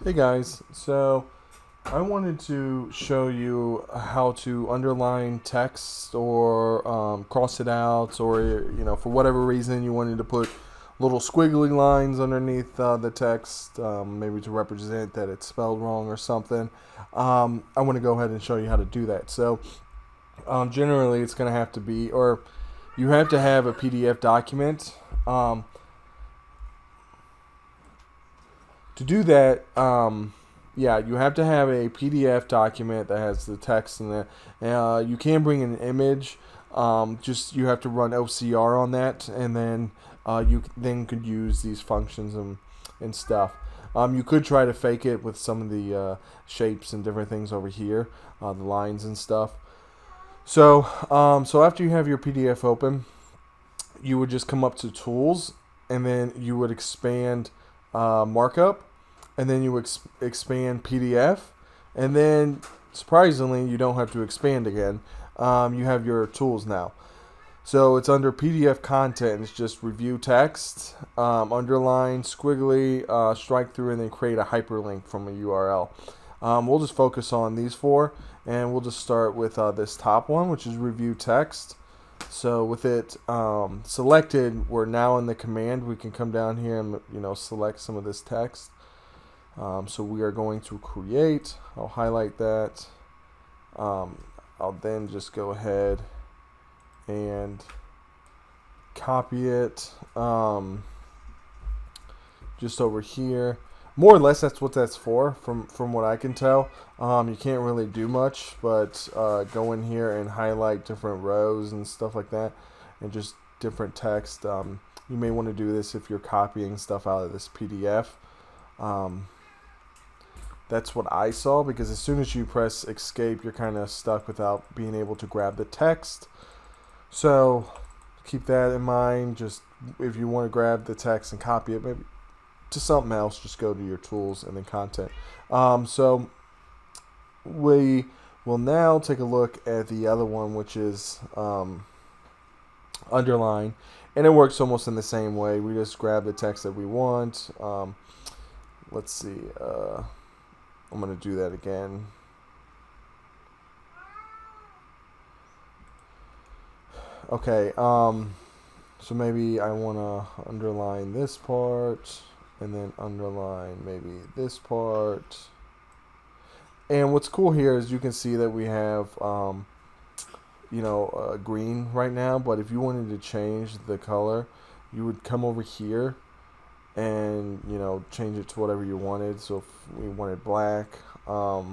Hey guys, so I wanted to show you how to underline text or cross it out, or for whatever reason you wanted to put little squiggly lines underneath the text, maybe to represent that it's spelled wrong or something. I want to go ahead and show you how to do that. So generally it's going to have to be, or you have to have a PDF document. To do that, yeah, you have to have a PDF document that has the text in it. You can bring an image. Just you have to run OCR on that, and then you then could use these functions and stuff. You could try to fake it with some of the shapes and different things over here, the lines and stuff. So after you have your PDF open, you would just come up to Tools, and then you would expand Markup, and then you expand PDF, and then surprisingly you don't have to expand again. You have your tools now. So it's under PDF content. It's just review text, underline, squiggly, strike through, and then create a hyperlink from a URL. We'll just focus on these four, and we'll just start with this top one, which is review text. So with it selected, we're now in the command. We can come down here and select some of this text. So we are going to create. I'll highlight that. I'll then just go ahead and copy it just over here. More or less, that's what that's for, from what I can tell. You can't really do much, but go in here and highlight different rows and stuff like that, and just different text. You may want to do this if you're copying stuff out of this PDF. That's what I saw, because as soon as you press escape, you're kind of stuck without being able to grab the text. So keep that in mind. Just if you want to grab the text and copy it, maybe to something else, just go to your tools and then content. So we will now take a look at the other one, which is underline, and it works almost in the same way. We just grab the text that we want. Let's see. I'm going to do that again. Okay. So maybe I want to underline this part, and then underline maybe this part. And what's cool here is you can see that we have green right now, but if you wanted to change the color, you would come over here and change it to whatever you wanted. So if we wanted black, I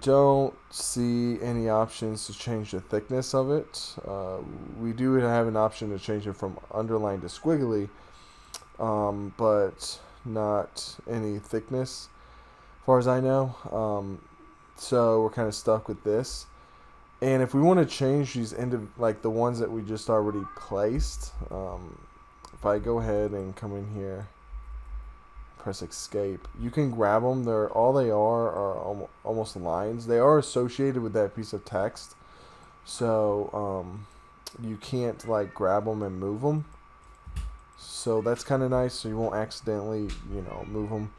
don't see any options to change the thickness of it. We do have an option to change it from underline to squiggly, but not any thickness, as far as I know. So we're kind of stuck with this. And if we want to change these into like the ones that we just already placed, if I go ahead and come in here, press escape, you can grab them. All they are almost lines. They are associated with that piece of text, so you can't like grab them and move them. So that's kind of nice, so you won't accidentally move them.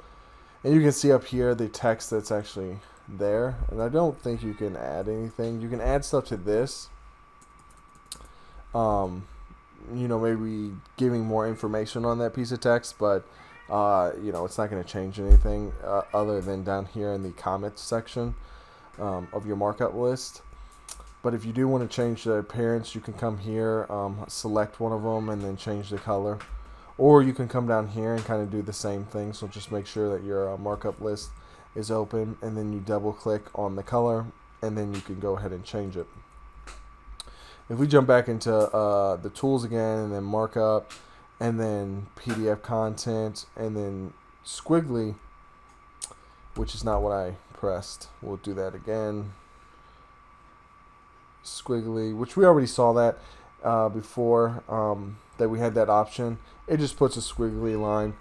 And you can see up here the text that's actually there. And I don't think you can add anything. You can add stuff to this. Maybe giving more information on that piece of text, but it's not going to change anything other than down here in the comments section of your markup list. But if you do want to change the appearance, you can come here, select one of them, and then change the color. Or you can come down here and kind of do the same thing. So just make sure that your markup list is open, and then you double click on the color, and then you can go ahead and change it. If we jump back into the tools again, and then markup, and then PDF content, and then squiggly, which is not what I pressed. We'll do that again. Squiggly, which we already saw that before, that we had that option. It just puts a squiggly line.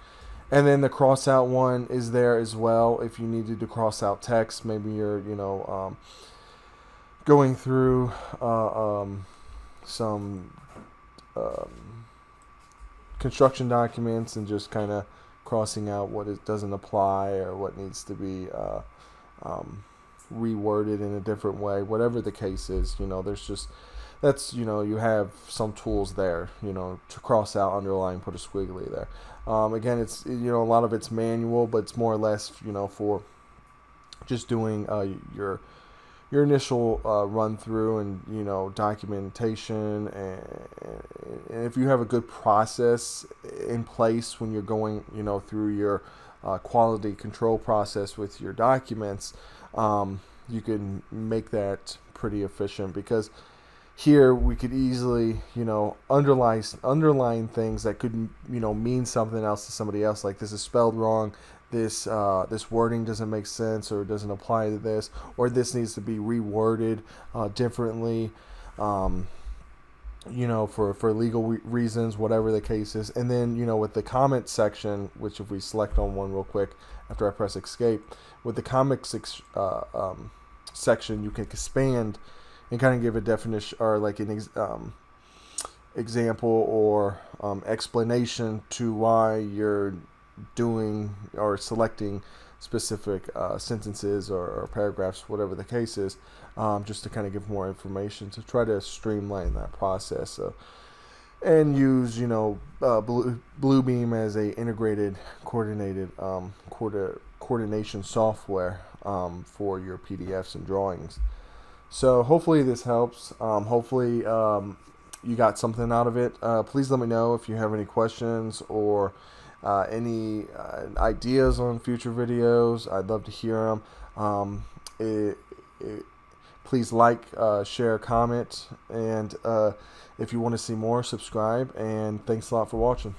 And then the cross out one is there as well if you needed to cross out text. Maybe you're going through some construction documents and just kind of crossing out what it doesn't apply or what needs to be reworded in a different way, whatever the case is. You have some tools there, to cross out, underline, put a squiggly there. Again, it's, a lot of it's manual, but it's more or less, for just doing your initial run through and documentation, and if you have a good process in place when you're going through your quality control process with your documents, you can make that pretty efficient, because here we could easily underline things that could mean something else to somebody else, like this is spelled wrong, this wording doesn't make sense or doesn't apply to this, or this needs to be reworded differently, for legal reasons, whatever the case is. And then with the comment section, which if we select on one real quick after I press escape, with the comics section, you can expand and kind of give a definition or like an example or explanation to why you're doing or selecting specific sentences or paragraphs, whatever the case is, just to kind of give more information to try to streamline that process. And use Bluebeam as a integrated coordinated coordination software for your PDFs and drawings. So hopefully this helps. Hopefully you got something out of it. Please let me know if you have any questions or any ideas on future videos. I'd love to hear them. Please like, share, comment, and if you want to see more, subscribe. And thanks a lot for watching.